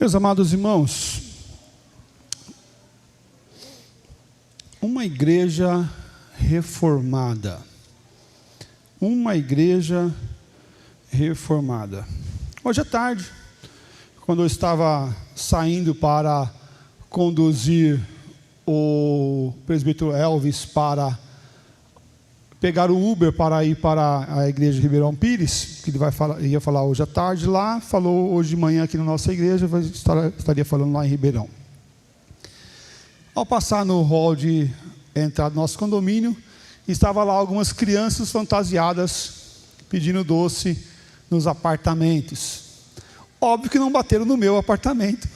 Meus amados irmãos, uma igreja reformada. Uma igreja reformada. Hoje à tarde, quando eu estava saindo para conduzir o presbítero Elvis para pegar o Uber para ir para a igreja de Ribeirão Pires, que ele ia falar hoje à tarde lá, falou hoje de manhã aqui na nossa igreja, estaria falando lá em Ribeirão. Ao passar no hall de entrada do nosso condomínio, estava lá algumas crianças fantasiadas pedindo doce nos apartamentos. Óbvio que não bateram no meu apartamento,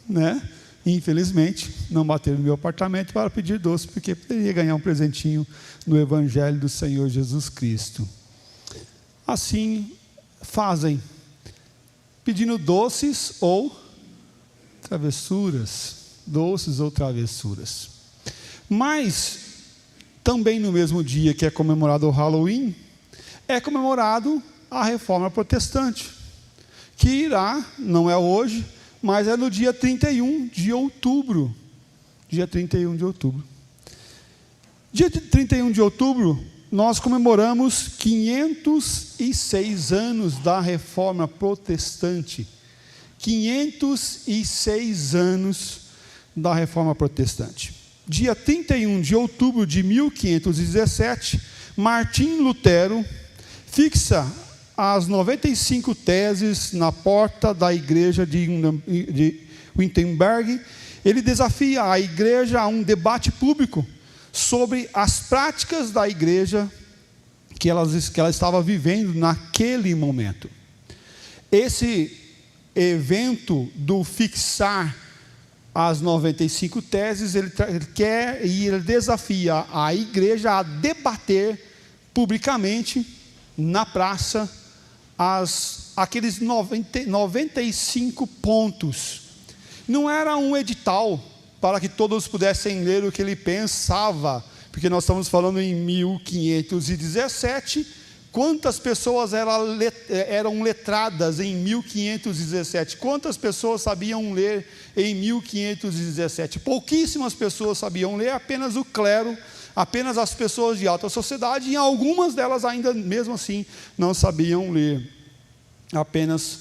né? Infelizmente, não bateram no meu apartamento para pedir doce, porque poderia ganhar um presentinho no Evangelho do Senhor Jesus Cristo. Assim fazem, pedindo doces ou travessuras. Doces ou travessuras. Mas, também no mesmo dia que é comemorado o Halloween, é comemorado a Reforma Protestante, que irá, não é hoje, mas é no dia 31 de outubro. Dia 31 de outubro. Dia 31 de outubro, nós comemoramos 506 anos da Reforma Protestante. 506 anos da Reforma Protestante. Dia 31 de outubro de 1517, Martim Lutero fixa as 95 teses na porta da igreja de Wittenberg. Ele desafia a igreja a um debate público sobre as práticas da igreja que ela estava vivendo naquele momento. Esse evento do fixar as 95 teses, ele quer e ele desafia a igreja a debater publicamente na praça aqueles 95 pontos. Não era um edital para que todos pudessem ler o que ele pensava, porque nós estamos falando em 1517. Quantas pessoas eram letradas em 1517? Quantas pessoas sabiam ler em 1517? Pouquíssimas pessoas sabiam ler, apenas o clero, apenas as pessoas de alta sociedade, e algumas delas ainda, mesmo assim, não sabiam ler. Apenas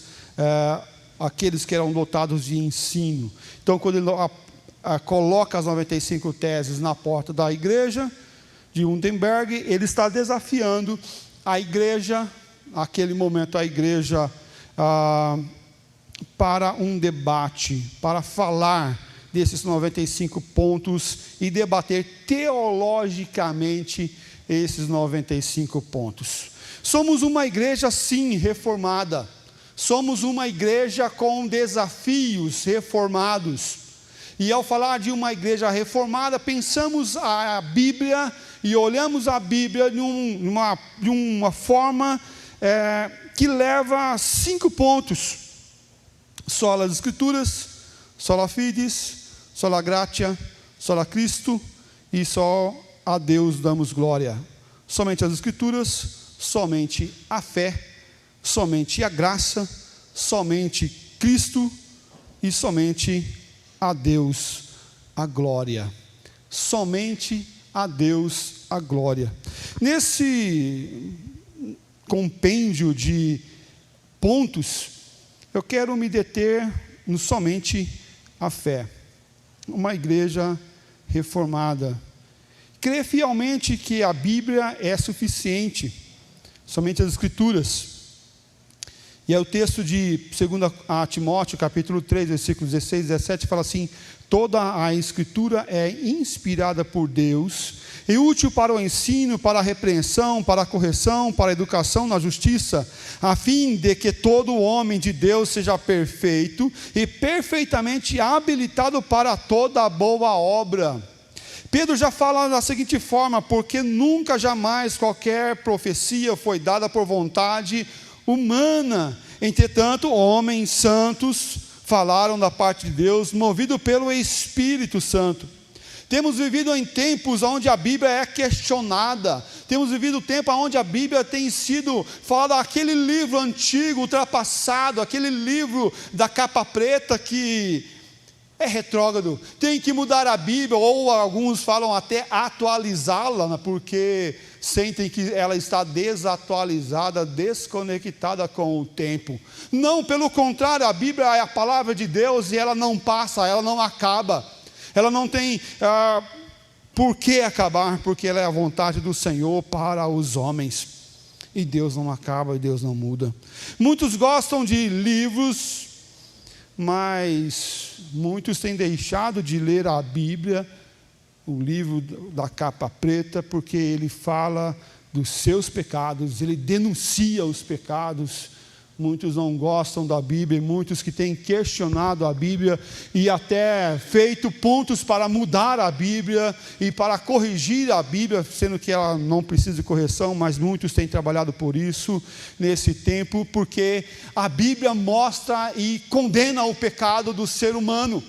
aqueles que eram dotados de ensino. Então, quando ele coloca as 95 teses na porta da igreja de Wittenberg, ele está desafiando a igreja, naquele momento a igreja, para um debate, para falar desses 95 pontos e debater teologicamente esses 95 pontos. Somos uma igreja, sim, reformada. Somos uma igreja com desafios reformados. E ao falar de uma igreja reformada, pensamos a Bíblia e olhamos a Bíblia de uma forma que leva a 5 pontos: sola as Escrituras, sola fides, sola gratia, sola Cristo e só a Deus damos glória. Somente as Escrituras, somente a fé, somente a graça, somente Cristo e somente a Deus a glória. Somente a Deus a glória. Nesse compêndio de pontos, eu quero me deter no somente a fé. Uma igreja reformada crê fielmente que a Bíblia é suficiente, somente as Escrituras. E é o texto de 2 Timóteo, capítulo 3, versículos 16 e 17, fala assim: toda a Escritura é inspirada por Deus e útil para o ensino, para a repreensão, para a correção, para a educação na justiça, a fim de que todo homem de Deus seja perfeito e perfeitamente habilitado para toda a boa obra. Pedro já fala da seguinte forma: porque nunca jamais qualquer profecia foi dada por vontade humana, entretanto homens santos falaram da parte de Deus, movido pelo Espírito Santo. Temos vivido em tempos onde a Bíblia é questionada, Temos vivido um tempo onde a Bíblia tem sido falada, aquele livro antigo, ultrapassado, aquele livro da capa preta que é retrógrado, tem que mudar a Bíblia, ou alguns falam até atualizá-la, porque sentem que ela está desatualizada, desconectada com o tempo. Não, pelo contrário, a Bíblia é a palavra de Deus e ela não passa, ela não acaba, ela não tem por que acabar, porque ela é a vontade do Senhor para os homens, e Deus não acaba e Deus não muda. Muitos gostam de livros, mas muitos têm deixado de ler a Bíblia, o livro da capa preta, porque ele fala dos seus pecados, ele denuncia os pecados. Muitos não gostam da Bíblia, muitos que têm questionado a Bíblia e até feito pontos para mudar a Bíblia e para corrigir a Bíblia, sendo que ela não precisa de correção, mas muitos têm trabalhado por isso nesse tempo, porque a Bíblia mostra e condena o pecado do ser humano.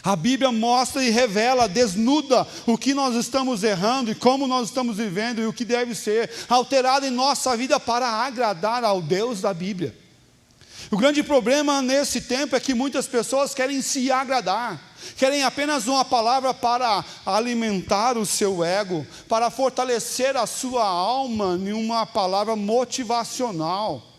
A Bíblia mostra e revela, desnuda o que nós estamos errando e como nós estamos vivendo e o que deve ser alterado em nossa vida para agradar ao Deus da Bíblia. O grande problema nesse tempo é que muitas pessoas querem se agradar, querem apenas uma palavra para alimentar o seu ego, para fortalecer a sua alma em uma palavra motivacional.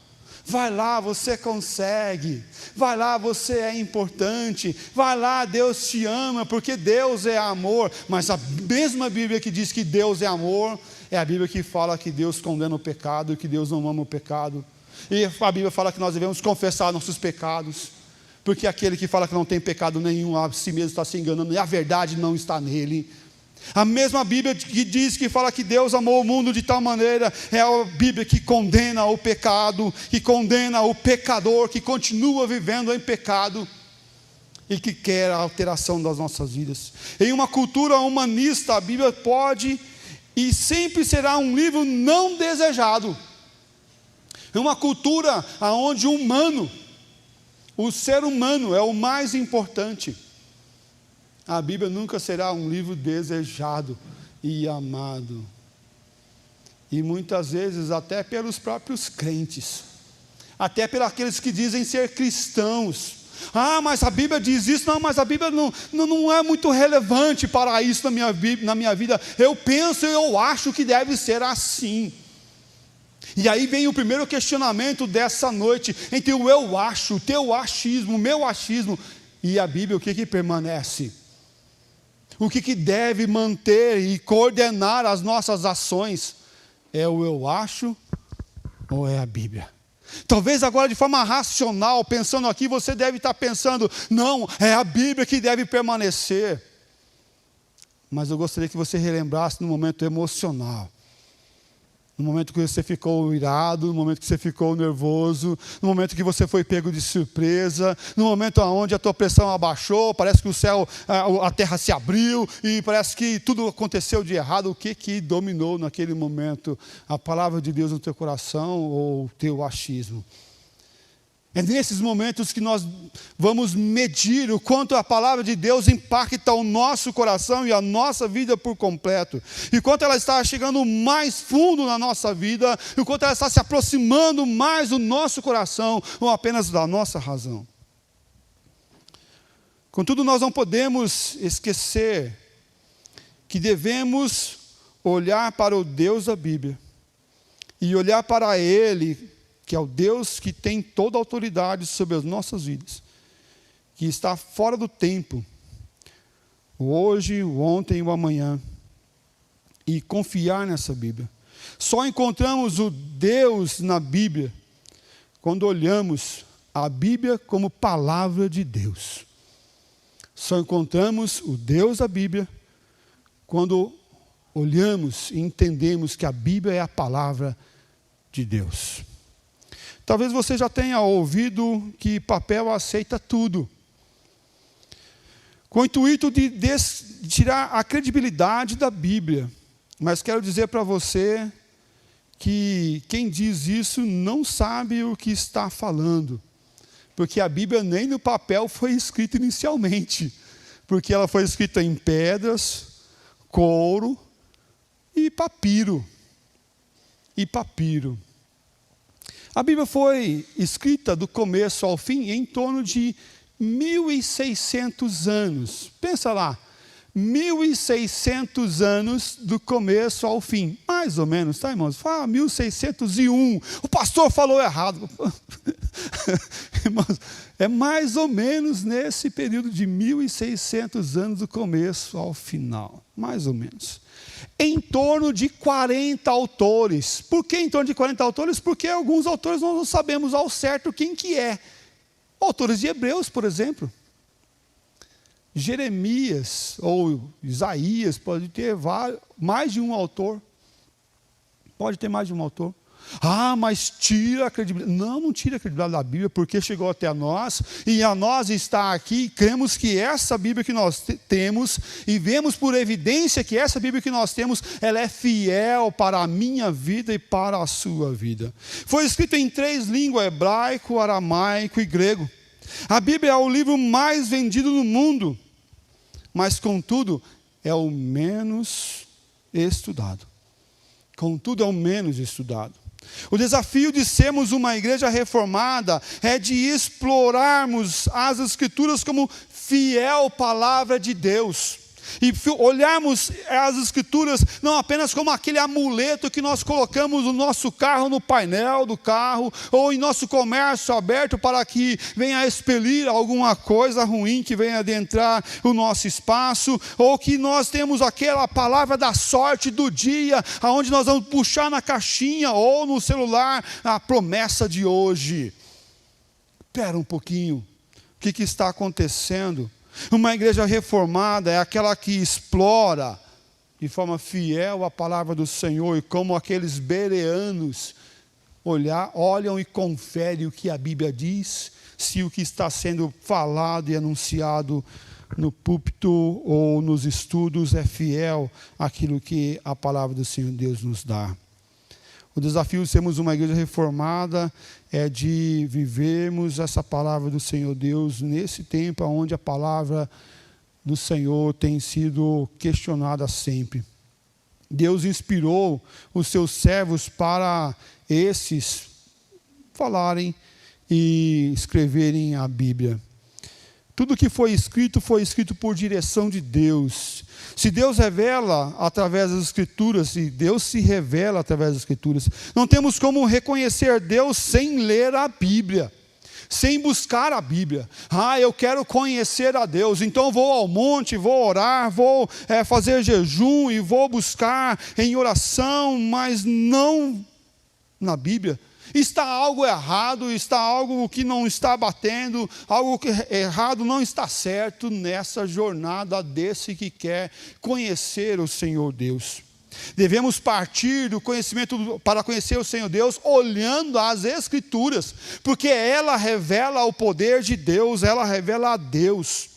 Vai lá, você consegue. Vai lá, você é importante. Vai lá, Deus te ama, porque Deus é amor. Mas a mesma Bíblia que diz que Deus é amor, é a Bíblia que fala que Deus condena o pecado e que Deus não ama o pecado. E a Bíblia fala que nós devemos confessar nossos pecados, porque aquele que fala que não tem pecado nenhum, a si mesmo está se enganando, e a verdade não está nele. A mesma Bíblia que diz, que fala que Deus amou o mundo de tal maneira, é a Bíblia que condena o pecado, que condena o pecador, que continua vivendo em pecado e que quer a alteração das nossas vidas. Em uma cultura humanista, a Bíblia pode e sempre será um livro não desejado. Em uma cultura onde o ser humano é o mais importante, a Bíblia nunca será um livro desejado e amado. E muitas vezes até pelos próprios crentes, até pelos aqueles que dizem ser cristãos. Ah, mas a Bíblia diz isso. Não, mas a Bíblia não é muito relevante para isso na minha vida. Eu penso e eu acho que deve ser assim. E aí vem o primeiro questionamento dessa noite, entre o eu acho, o teu achismo, o meu achismo, e a Bíblia, o que permanece? O que deve manter e coordenar as nossas ações? É o eu acho ou é a Bíblia? Talvez agora de forma racional, pensando aqui, você deve estar pensando, não, é a Bíblia que deve permanecer. Mas eu gostaria que você relembrasse no momento emocional. No momento que você ficou irado, no momento que você ficou nervoso, no momento que você foi pego de surpresa, no momento onde a tua pressão abaixou, parece que o céu, a terra se abriu e parece que tudo aconteceu de errado. O que dominou naquele momento? A palavra de Deus no teu coração ou o teu achismo? É nesses momentos que nós vamos medir o quanto a palavra de Deus impacta o nosso coração e a nossa vida por completo. E quanto ela está chegando mais fundo na nossa vida, e quanto ela está se aproximando mais do nosso coração, ou apenas da nossa razão. Contudo, nós não podemos esquecer que devemos olhar para o Deus da Bíblia, e olhar para Ele, que é o Deus que tem toda a autoridade sobre as nossas vidas, que está fora do tempo, o hoje, o ontem e o amanhã, e confiar nessa Bíblia. Só encontramos o Deus na Bíblia quando olhamos a Bíblia como palavra de Deus. Só encontramos o Deus da Bíblia quando olhamos e entendemos que a Bíblia é a palavra de Deus. Talvez você já tenha ouvido que papel aceita tudo, com o intuito de tirar a credibilidade da Bíblia. Mas quero dizer para você que quem diz isso não sabe o que está falando, porque a Bíblia nem no papel foi escrita inicialmente, porque ela foi escrita em pedras, couro e papiro. A Bíblia foi escrita do começo ao fim em torno de 1.600 anos. Pensa lá, 1.600 anos do começo ao fim. Mais ou menos, tá, irmãos? Fala 1.601. O pastor falou errado. Irmãos, é mais ou menos nesse período de 1.600 anos do começo ao final. Mais ou menos. Em torno de 40 autores. Por que em torno de 40 autores? Porque alguns autores nós não sabemos ao certo quem que é. Autores de Hebreus, por exemplo. Jeremias ou Isaías pode ter mais de um autor. Pode ter mais de um autor. Ah, mas tira a credibilidade. Não tira a credibilidade da Bíblia, porque chegou até nós, e a nós está aqui, cremos que essa Bíblia que nós temos, e vemos por evidência que essa Bíblia que nós temos, ela é fiel para a minha vida e para a sua vida. Foi escrita em 3 línguas, hebraico, aramaico e grego. A Bíblia é o livro mais vendido no mundo, mas contudo, é o menos estudado. Contudo, é o menos estudado. O desafio de sermos uma igreja reformada é de explorarmos as Escrituras como fiel palavra de Deus. E olharmos as Escrituras não apenas como aquele amuleto que nós colocamos no nosso carro, no painel do carro, ou em nosso comércio aberto para que venha expelir alguma coisa ruim que venha adentrar o nosso espaço, ou que nós temos aquela palavra da sorte do dia, aonde nós vamos puxar na caixinha ou no celular a promessa de hoje. Espera um pouquinho, o que está acontecendo? Uma igreja reformada é aquela que explora de forma fiel a palavra do Senhor, e como aqueles bereanos olham e conferem o que a Bíblia diz, se o que está sendo falado e anunciado no púlpito ou nos estudos é fiel àquilo que a palavra do Senhor Deus nos dá. O desafio de sermos uma igreja reformada é de vivermos essa palavra do Senhor Deus nesse tempo onde a palavra do Senhor tem sido questionada sempre. Deus inspirou os seus servos para esses falarem e escreverem a Bíblia. Tudo que foi escrito por direção de Deus. Se Deus revela através das Escrituras, se Deus se revela através das Escrituras, não temos como reconhecer Deus sem ler a Bíblia, sem buscar a Bíblia. Eu quero conhecer a Deus, então vou ao monte, vou orar, vou fazer jejum e vou buscar em oração, mas não na Bíblia. Está algo errado, está algo que não está batendo, algo que errado não está certo nessa jornada desse que quer conhecer o Senhor Deus. Devemos partir do conhecimento para conhecer o Senhor Deus olhando as Escrituras, porque ela revela o poder de Deus, ela revela a Deus.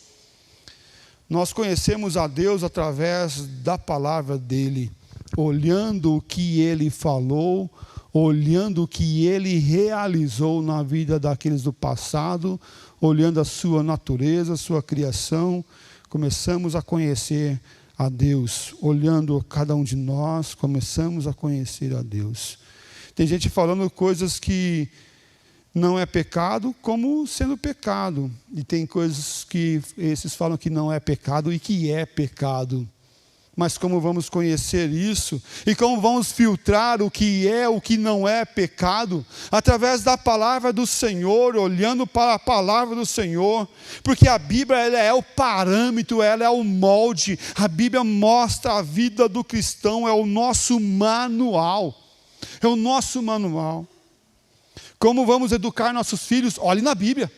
Nós conhecemos a Deus através da palavra dEle, olhando o que Ele falou, olhando o que Ele realizou na vida daqueles do passado, olhando a sua natureza, a sua criação, começamos a conhecer a Deus. Olhando cada um de nós, começamos a conhecer a Deus. Tem gente falando coisas que não é pecado, como sendo pecado. E tem coisas que esses falam que não é pecado e que é pecado. Mas como vamos conhecer isso? E como vamos filtrar o que é, o que não é pecado? Através da palavra do Senhor, olhando para a palavra do Senhor. Porque a Bíblia ela é o parâmetro, ela é o molde. A Bíblia mostra a vida do cristão, é o nosso manual. É o nosso manual. Como vamos educar nossos filhos? Olhe na Bíblia.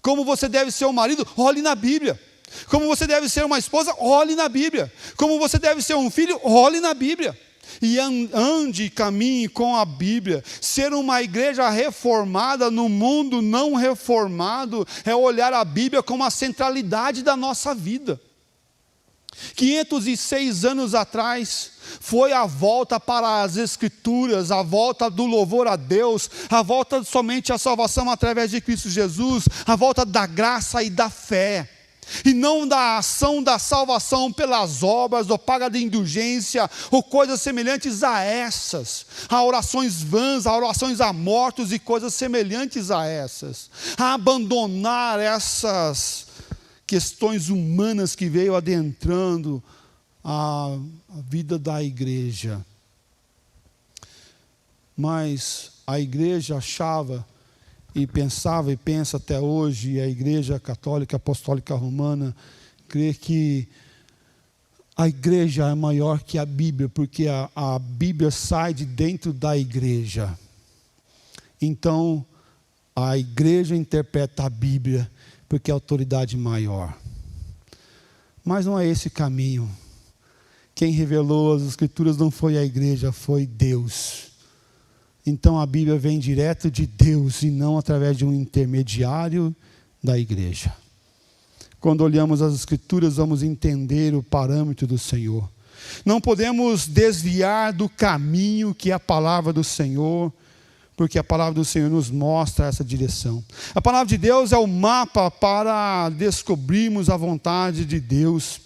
Como você deve ser um marido? Olhe na Bíblia. Como você deve ser uma esposa? Olhe na Bíblia. Como você deve ser um filho? Olhe na Bíblia. E ande e caminhe com a Bíblia. Ser uma igreja reformada no mundo não reformado é olhar a Bíblia como a centralidade da nossa vida. 506 anos atrás, foi a volta para as Escrituras, a volta do louvor a Deus, a volta somente à salvação através de Cristo Jesus, a volta da graça e da fé. e não da ação da salvação pelas obras, ou paga de indulgência, ou coisas semelhantes a essas, a orações vãs, a orações a mortos e coisas semelhantes a essas, a abandonar essas questões humanas que veio adentrando a vida da igreja. Mas a igreja achava e pensava e pensa até hoje, e a Igreja Católica Apostólica Romana crê que a igreja é maior que a Bíblia, porque a Bíblia sai de dentro da igreja. Então, a igreja interpreta a Bíblia porque é a autoridade maior. Mas não é esse caminho. Quem revelou as Escrituras não foi a igreja, foi Deus. Então a Bíblia vem direto de Deus e não através de um intermediário da igreja. Quando olhamos as Escrituras, vamos entender o parâmetro do Senhor. Não podemos desviar do caminho que é a palavra do Senhor, porque a palavra do Senhor nos mostra essa direção. A palavra de Deus é o mapa para descobrirmos a vontade de Deus.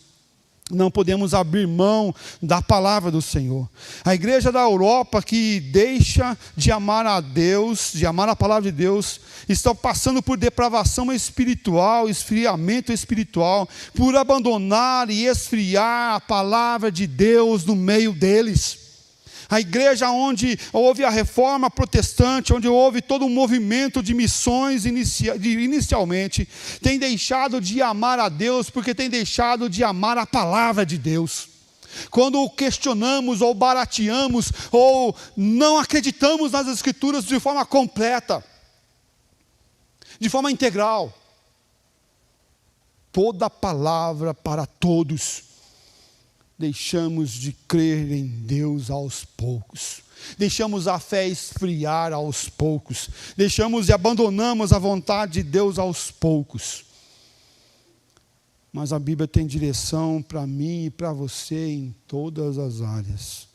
Não podemos abrir mão da palavra do Senhor. A igreja da Europa que deixa de amar a Deus, de amar a palavra de Deus, está passando por depravação espiritual, esfriamento espiritual, por abandonar e esfriar a palavra de Deus no meio deles. A igreja onde houve a reforma protestante, onde houve todo um movimento de missões inicialmente, tem deixado de amar a Deus porque tem deixado de amar a palavra de Deus. Quando questionamos ou barateamos ou não acreditamos nas Escrituras de forma completa, de forma integral, toda a palavra para todos, deixamos de crer em Deus aos poucos, deixamos a fé esfriar aos poucos, deixamos e abandonamos a vontade de Deus aos poucos. Mas a Bíblia tem direção para mim e para você em todas as áreas.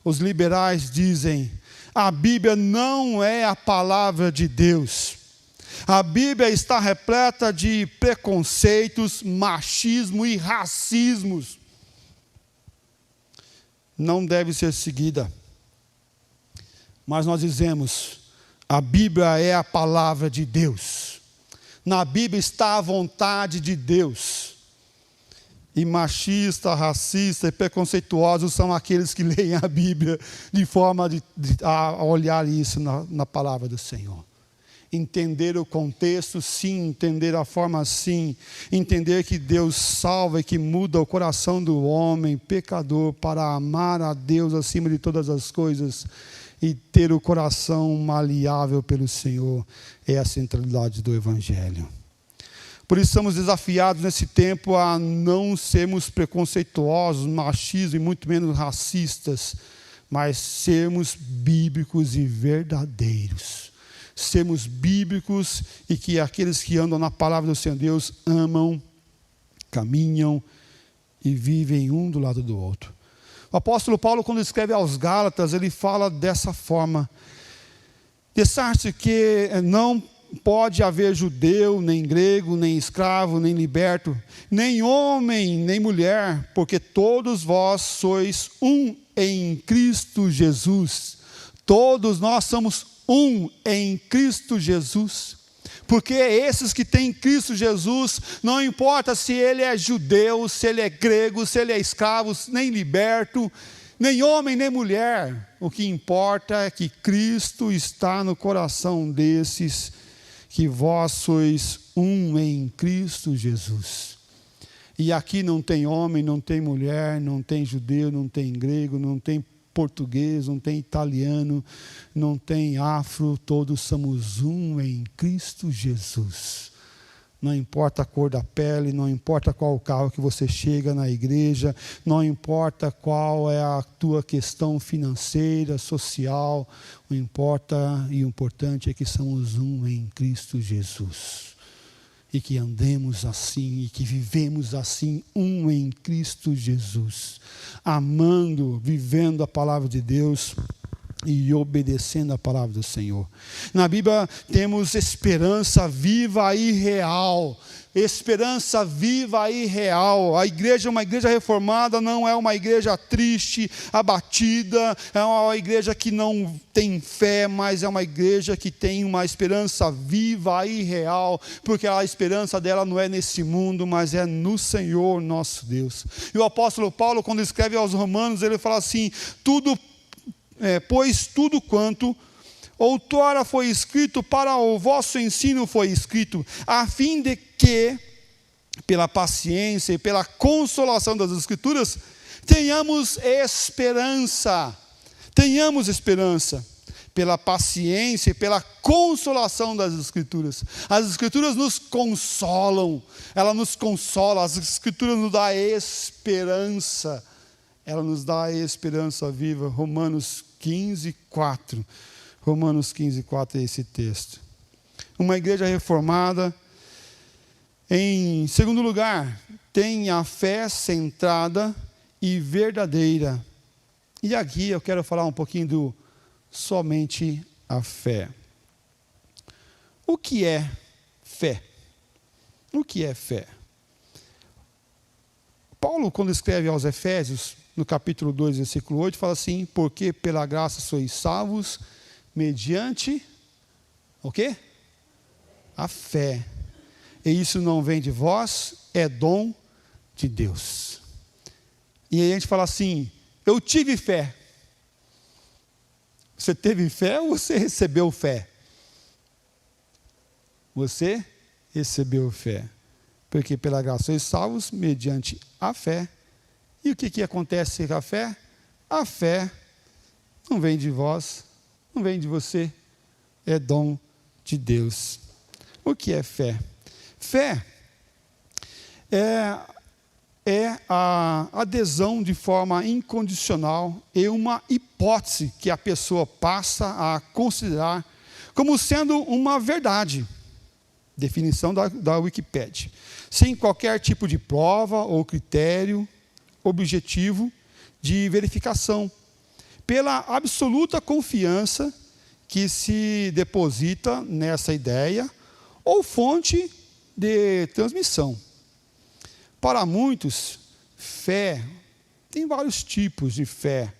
Os liberais dizem: a Bíblia não é a palavra de Deus. A Bíblia está repleta de preconceitos, machismo e racismos. Não deve ser seguida. Mas nós dizemos: a Bíblia é a palavra de Deus. Na Bíblia está a vontade de Deus. E machista, racista e preconceituosos são aqueles que leem a Bíblia de forma a olhar isso na palavra do Senhor. Entender o contexto, sim. Entender a forma, sim. Entender que Deus salva e que muda o coração do homem pecador para amar a Deus acima de todas as coisas e ter o coração maleável pelo Senhor. É a centralidade do Evangelho. Por isso somos desafiados nesse tempo a não sermos preconceituosos, machistas e muito menos racistas, mas sermos bíblicos e verdadeiros. Sermos bíblicos e que aqueles que andam na palavra do Senhor Deus amam, caminham e vivem um do lado do outro. O apóstolo Paulo, quando escreve aos Gálatas, ele fala dessa forma: pensar-se que não pode haver judeu, nem grego, nem escravo, nem liberto, nem homem, nem mulher, porque todos vós sois um em Cristo Jesus. Todos nós somos um em Cristo Jesus, porque esses que têm Cristo Jesus, não importa se ele é judeu, se ele é grego, se ele é escravo, nem liberto, nem homem, nem mulher, o que importa é que Cristo está no coração desses, que vós sois um em Cristo Jesus. E aqui não tem homem, não tem mulher, não tem judeu, não tem grego, não tem português, não tem italiano, não tem afro, todos somos um em Cristo Jesus. Não importa a cor da pele, não importa qual carro que você chega na igreja, não importa qual é a tua questão financeira, social, o importante é que somos um em Cristo Jesus. E que andemos assim, e que vivemos assim, um em Cristo Jesus, amando, vivendo a palavra de Deus e obedecendo a palavra do Senhor. Na Bíblia temos esperança viva e real esperança viva e real. A igreja, uma igreja reformada, não é uma igreja triste, abatida, é uma igreja que não tem fé, mas é uma igreja que tem uma esperança viva e real, porque a esperança dela não é nesse mundo, mas é no Senhor nosso Deus. E o apóstolo Paulo, quando escreve aos Romanos, ele fala assim: pois tudo quanto outrora foi escrito para o vosso ensino foi escrito, a fim de que, pela paciência e pela consolação das Escrituras, tenhamos esperança. Tenhamos esperança. Pela paciência e pela consolação das Escrituras. As Escrituras nos consolam. Ela nos consola. As Escrituras nos dão esperança. Ela nos dá a esperança viva. Romanos 15, 4. Romanos 15, 4 é esse texto. Uma igreja reformada. Em segundo lugar, tem a fé centrada e verdadeira. E aqui eu quero falar um pouquinho do somente a fé. O que é fé? O que é fé? Paulo, quando escreve aos Efésios, no capítulo 2, versículo 8, fala assim: porque pela graça sois salvos, mediante o quê? A fé. E isso não vem de vós, é dom de Deus. E aí a gente fala assim: eu tive fé. Você teve fé ou você recebeu fé? Você recebeu fé. Porque pela graça sois salvos, mediante a fé. E o que acontece com a fé? A fé não vem de vós, não vem de você, é dom de Deus. O que é fé? Fé é a adesão de forma incondicional e uma hipótese que a pessoa passa a considerar como sendo uma verdade. Definição da Wikipédia. Sem qualquer tipo de prova ou critério objetivo de verificação. Pela absoluta confiança que se deposita nessa ideia ou fonte de transmissão. Para muitos, fé, tem vários tipos de fé.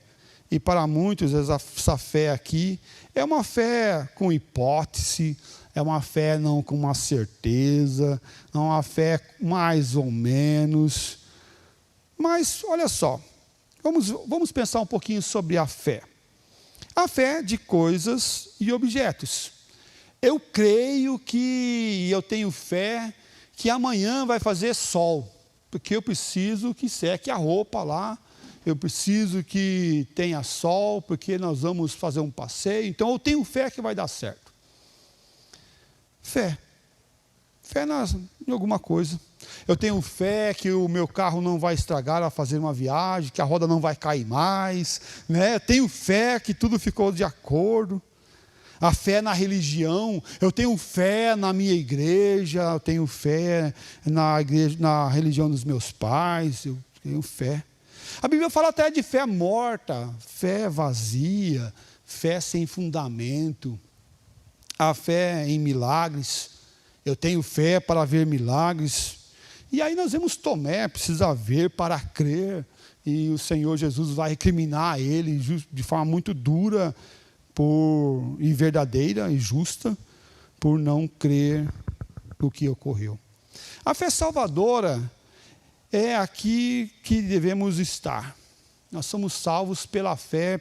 E para muitos, essa fé aqui é uma fé com hipótese, é uma fé não com uma certeza, é uma fé mais ou menos. Mas, olha só, vamos pensar um pouquinho sobre a fé. A fé de coisas e objetos. Eu creio que eu tenho fé que amanhã vai fazer sol, porque eu preciso que seque a roupa lá, eu preciso que tenha sol, porque nós vamos fazer um passeio, então eu tenho fé que vai dar certo. Fé em alguma coisa. Eu tenho fé que o meu carro não vai estragar ao fazer uma viagem, que a roda não vai cair mais, né? Eu tenho fé que tudo ficou de acordo. A fé na religião, eu tenho fé na minha igreja, eu tenho fé na religião dos meus pais, eu tenho fé. A Bíblia fala até de fé morta, fé vazia, fé sem fundamento, a fé em milagres. Eu tenho fé para ver milagres. E aí nós vemos Tomé, precisa ver para crer, e o Senhor Jesus vai recriminar ele de forma muito dura, e verdadeira e justa, por não crer no que ocorreu. A fé salvadora é aqui que devemos estar. Nós somos salvos pela fé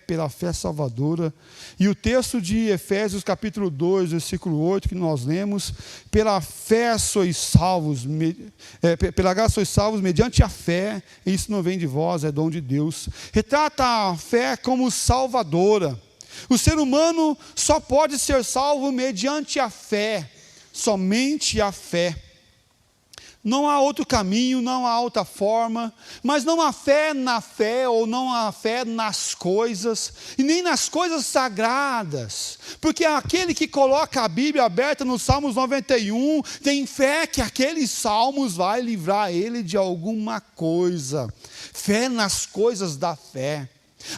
salvadora. E o texto de Efésios capítulo 2, versículo 8, que nós lemos: pela fé sois salvos, pela graça sois salvos mediante a fé, e isso não vem de vós, é dom de Deus. Retrata a fé como salvadora. O ser humano só pode ser salvo mediante a fé, somente a fé. Não há outro caminho, não há outra forma, mas não há fé na fé, ou não há fé nas coisas, e nem nas coisas sagradas, porque aquele que coloca a Bíblia aberta no Salmos 91, tem fé que aqueles salmos vai livrar ele de alguma coisa, fé nas coisas da fé.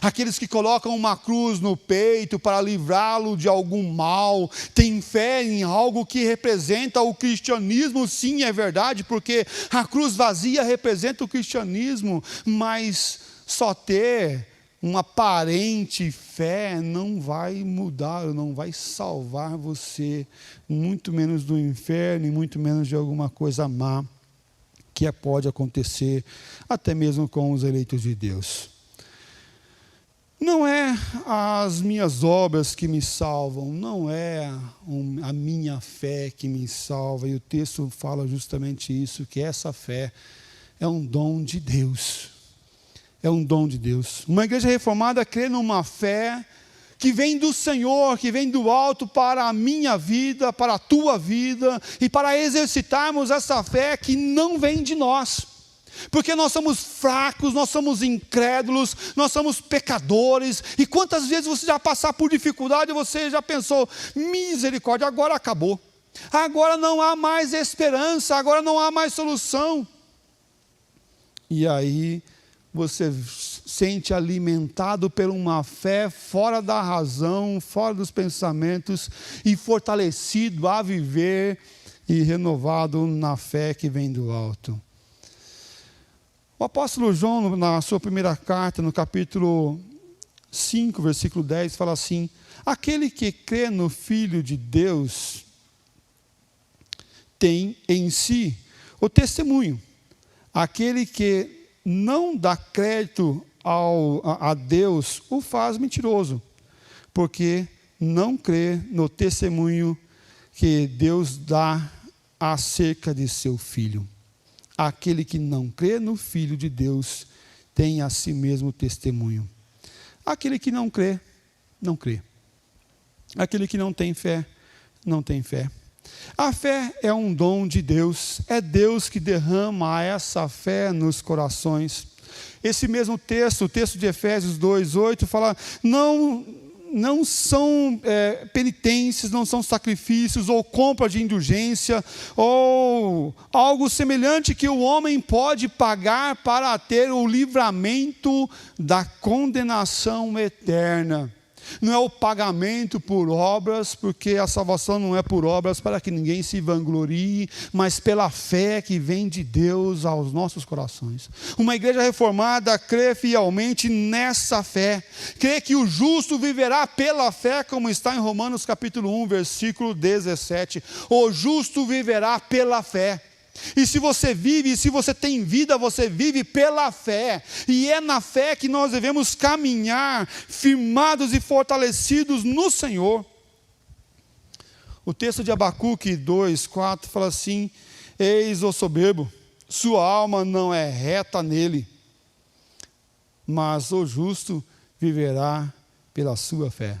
Aqueles que colocam uma cruz no peito para livrá-lo de algum mal, têm fé em algo que representa o cristianismo, sim, é verdade, porque a cruz vazia representa o cristianismo, mas só ter uma aparente fé não vai mudar, não vai salvar você, muito menos do inferno e muito menos de alguma coisa má que pode acontecer, até mesmo com os eleitos de Deus. Não é as minhas obras que me salvam, não é a minha fé que me salva, e o texto fala justamente isso, que essa fé é um dom de Deus. É um dom de Deus. Uma igreja reformada crê numa fé que vem do Senhor, que vem do alto para a minha vida, para a tua vida, e para exercitarmos essa fé que não vem de nós. Porque nós somos fracos, nós somos incrédulos, nós somos pecadores, e quantas vezes você já passar por dificuldade, você já pensou, misericórdia, agora acabou, agora não há mais esperança, agora não há mais solução, e aí você sente alimentado por uma fé fora da razão, fora dos pensamentos, e fortalecido a viver, e renovado na fé que vem do alto. O apóstolo João, na sua primeira carta, no capítulo 5, versículo 10, fala assim: aquele que crê no Filho de Deus tem em si o testemunho. Aquele que não dá crédito a Deus o faz mentiroso, porque não crê no testemunho que Deus dá acerca de seu Filho. Aquele que não crê no Filho de Deus tem a si mesmo testemunho. Aquele que não crê, não crê. Aquele que não tem fé, não tem fé. A fé é um dom de Deus, é Deus que derrama essa fé nos corações. Esse mesmo texto, o texto de Efésios 2:8, fala, não são penitências, não são sacrifícios, ou compra de indulgência, ou algo semelhante que o homem pode pagar para ter o livramento da condenação eterna. Não é o pagamento por obras, porque a salvação não é por obras para que ninguém se vanglorie, mas pela fé que vem de Deus aos nossos corações. Uma igreja reformada crê fielmente nessa fé, crê que o justo viverá pela fé, como está em Romanos capítulo 1, versículo 17. O justo viverá pela fé. E se você vive, se você tem vida, você vive pela fé, e é na fé que nós devemos caminhar, firmados e fortalecidos no Senhor. O texto de Abacuque 2:4 fala assim: eis o soberbo, sua alma não é reta nele, mas o justo viverá pela sua fé.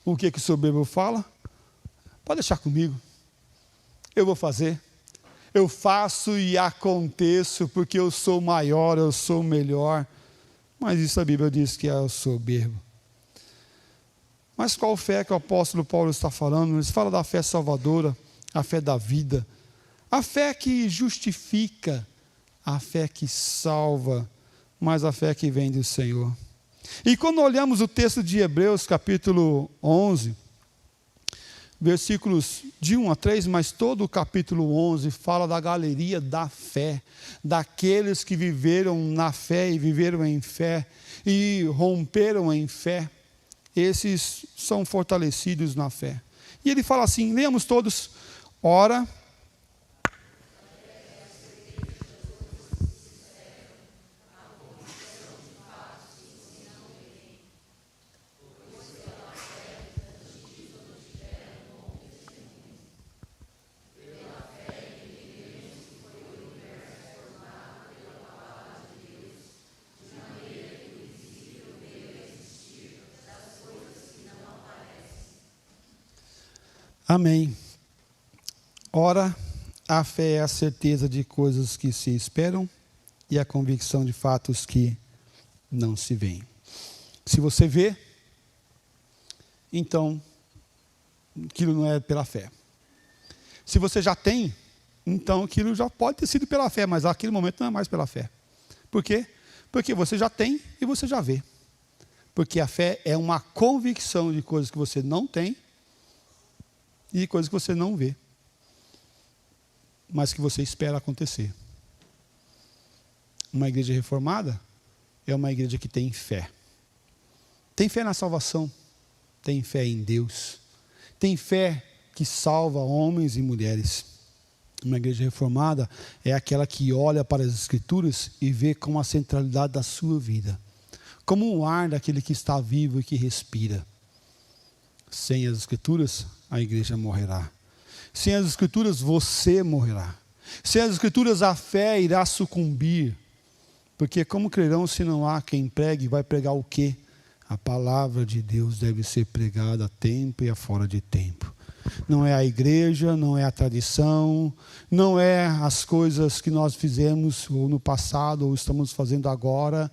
O que o soberbo fala? Pode deixar comigo, eu vou fazer. Eu faço e aconteço, porque eu sou maior, eu sou melhor. Mas isso a Bíblia diz que é o soberbo. Mas qual fé que o apóstolo Paulo está falando? Ele fala da fé salvadora, a fé da vida, a fé que justifica, a fé que salva, mas a fé que vem do Senhor. E quando olhamos o texto de Hebreus, capítulo 11, versículos de 1 a 3, mas todo o capítulo 11 fala da galeria da fé, daqueles que viveram na fé e viveram em fé e romperam em fé. Esses são fortalecidos na fé. E ele fala assim, leamos todos: ora, amém. Ora, a fé é a certeza de coisas que se esperam e a convicção de fatos que não se veem. Se você vê, então aquilo não é pela fé. Se você já tem, então aquilo já pode ter sido pela fé, mas naquele momento não é mais pela fé. Por quê? Porque você já tem e você já vê. Porque a fé é uma convicção de coisas que você não tem e de coisas que você não vê, mas que você espera acontecer. Uma igreja reformada é uma igreja que tem fé. Tem fé na salvação, tem fé em Deus, tem fé que salva homens e mulheres. Uma igreja reformada é aquela que olha para as Escrituras e vê como a centralidade da sua vida, como um ar daquele que está vivo e que respira. Sem as Escrituras, a igreja morrerá. Sem as Escrituras, você morrerá. Sem as Escrituras, a fé irá sucumbir. Porque como crerão se não há quem pregue? Vai pregar o quê? A palavra de Deus deve ser pregada a tempo e a fora de tempo. Não é a igreja, não é a tradição, não é as coisas que nós fizemos ou no passado ou estamos fazendo agora.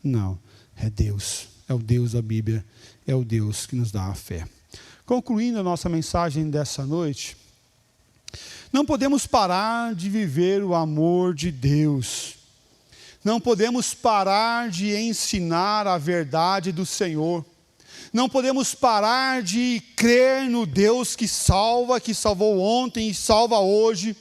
Não, é Deus, é o Deus da Bíblia, é o Deus que nos dá a fé. Concluindo a nossa mensagem dessa noite, não podemos parar de viver o amor de Deus. Não podemos parar de ensinar a verdade do Senhor. Não podemos parar de crer no Deus que salva, que salvou ontem e salva hoje.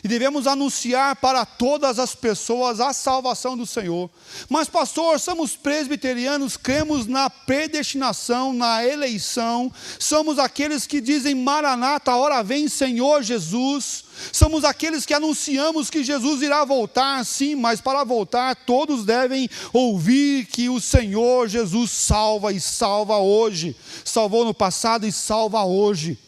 E devemos anunciar para todas as pessoas a salvação do Senhor. Mas pastor, somos presbiterianos, cremos na predestinação, na eleição. Somos aqueles que dizem Maranata, a hora vem Senhor Jesus. Somos aqueles que anunciamos que Jesus irá voltar, sim, mas para voltar todos devem ouvir que o Senhor Jesus salva e salva hoje. Salvou no passado e salva hoje.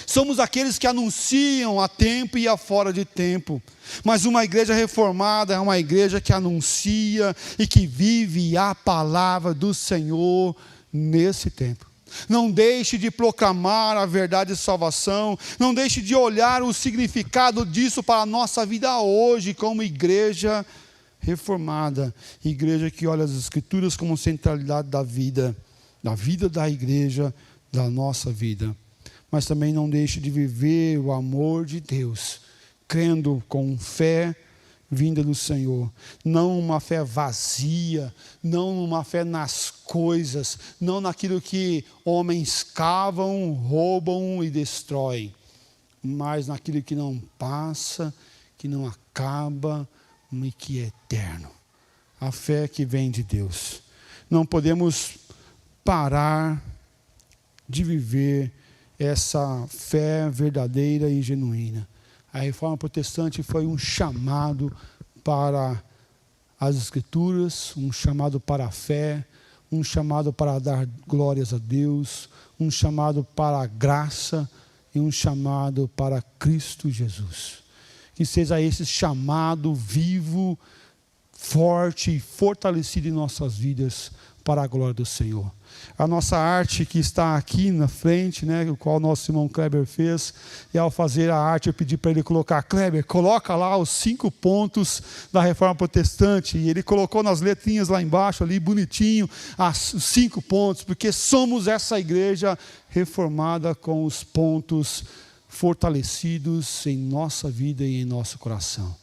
Somos aqueles que anunciam a tempo e a fora de tempo. Mas uma igreja reformada é uma igreja que anuncia e que vive a palavra do Senhor nesse tempo. Não deixe de proclamar a verdade de salvação. Não deixe de olhar o significado disso para a nossa vida hoje, como igreja reformada. Igreja que olha as Escrituras como centralidade da vida da igreja, da nossa vida. Mas também não deixe de viver o amor de Deus, crendo com fé vinda do Senhor, não uma fé vazia, não uma fé nas coisas, não naquilo que homens cavam, roubam e destroem, mas naquilo que não passa, que não acaba e que é eterno. A fé que vem de Deus. Não podemos parar de viver essa fé verdadeira e genuína. A Reforma Protestante foi um chamado para as Escrituras, um chamado para a fé, um chamado para dar glórias a Deus, um chamado para a graça e um chamado para Cristo Jesus. Que seja esse chamado vivo, forte e fortalecido em nossas vidas para a glória do Senhor. A nossa arte que está aqui na frente, o qual o nosso irmão Kleber fez, e ao fazer a arte eu pedi para ele colocar, Kleber, coloca lá os 5 pontos da Reforma Protestante, e ele colocou nas letrinhas lá embaixo, ali bonitinho, os 5 pontos, porque somos essa igreja reformada com os pontos fortalecidos em nossa vida e em nosso coração.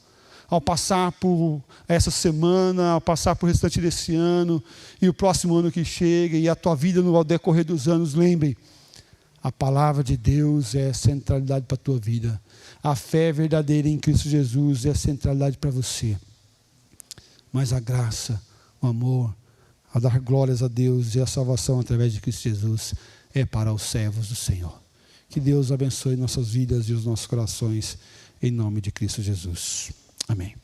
Ao passar por essa semana, ao passar por o restante desse ano, e o próximo ano que chega, e a tua vida no decorrer dos anos, lembre, a palavra de Deus é centralidade para a tua vida. A fé verdadeira em Cristo Jesus é centralidade para você. Mas a graça, o amor, a dar glórias a Deus e a salvação através de Cristo Jesus é para os servos do Senhor. Que Deus abençoe nossas vidas e os nossos corações, em nome de Cristo Jesus. Amém.